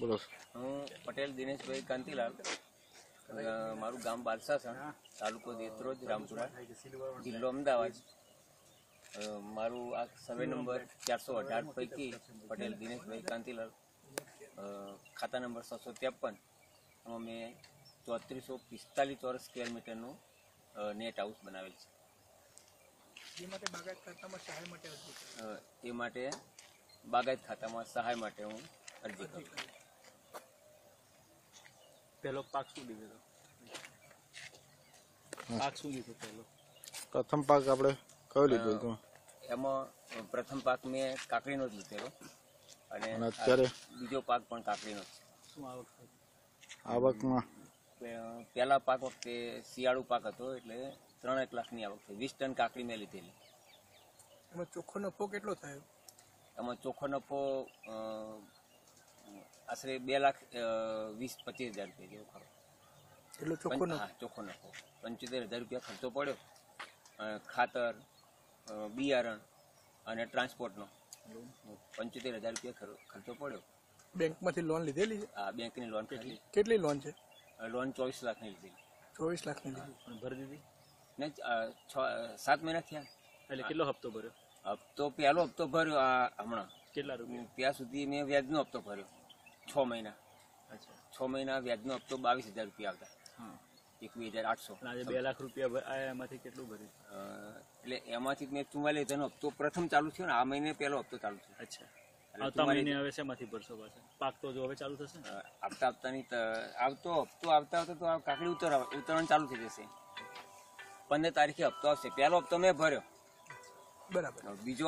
બોલો. હું પટેલ દિનેશભાઈ કાંતિલાલ, મારું ગામ બાલસાસણ, તાલુકો દેત્રોજ, રામપુરા, જિલ્લો અમદાવાદ. મારું આ સર્વે નંબર 418 પૈકી પટેલ દિનેશભાઈ કાંતિલાલ, ખાતા નંબર 653. એમાં મેં 3445 ચોરસ સ્ક્વેર મીટરનું નેટ હાઉસ બનાવેલ છે. એ માટે બાગાયત ખાતામાં સહાય માટે હું અરજી કરું. પહેલો પાક શું લીધો? પાક શું લીધો પહેલો? પ્રથમ પાક આપણે કયો લીધો હતો? એમાં પ્રથમ પાક મેં કાકડીનો જ લીધેલો અને અત્યારે બીજો પાક પણ કાકડીનો જ છે. શું આવક થઈ? આવકમાં પહેલા પાક વખતે શિયાળુ પાક હતો એટલે 3 લાખની આવક થઈ. 20 ટન કાકડી મેં લીધેલી. એમાં ચોખ્ખો નફો કેટલો થયો? એમાં ચોખ્ખો નફો આશરે 2,20,25,000 રૂપિયા જેવો ખરો. એટલો ચોખ્ખો નફો? હા, ચોખ્ખો નફો. 75,000 રૂપિયા ખર્ચો પડ્યો. ખાતર, બિયારણ અને ટ્રાન્સપોર્ટનો 75,000 રૂપિયા ખર્ચો પડ્યો. બેંકમાંથી લોન લીધેલી છે? આ બેંકની લોન ખાલી. કેટલી લોન છે? લોન 24 લાખની લીધેલી. 24 લાખની લીધી. ભરી દીધી? ને 7 મહિના થયા. એટલે કેટલો હપ્તો ભર્યો? હપ્તો પહેલો હપ્તો ભર્યો આ હમણાં. કેટલા રૂપિયા? ત્યાં સુધી મેં વ્યાજનો હપ્તો ભર્યો 6 મહિના. અચ્છા, 6 મહિના વ્યાજનો હપ્તો 22,000 રૂપિયા આવતા. હા. 21,800. આજે 2 લાખ રૂપિયા આયા, એમાંથી કેટલું ભર્યું? એટલે એમાંથી મેં 44,000નો હપ્તો પ્રથમ ચાલુ થયો ને. આ મહિને પહેલો હપ્તો ચાલુ થયો. અચ્છા, આવતા મહિને હવે શેમાંથી ભરશો પાછા? પાક તો જો હવે ચાલુ થશે ને? આવતાની આવતા તો આ કાકડી ઉતરવાનું ચાલુ થઈ જશે. 15 તારીખે હપ્તો આવશે. પહેલો હપ્તો મેં ભર્યો. બરાબર. બીજો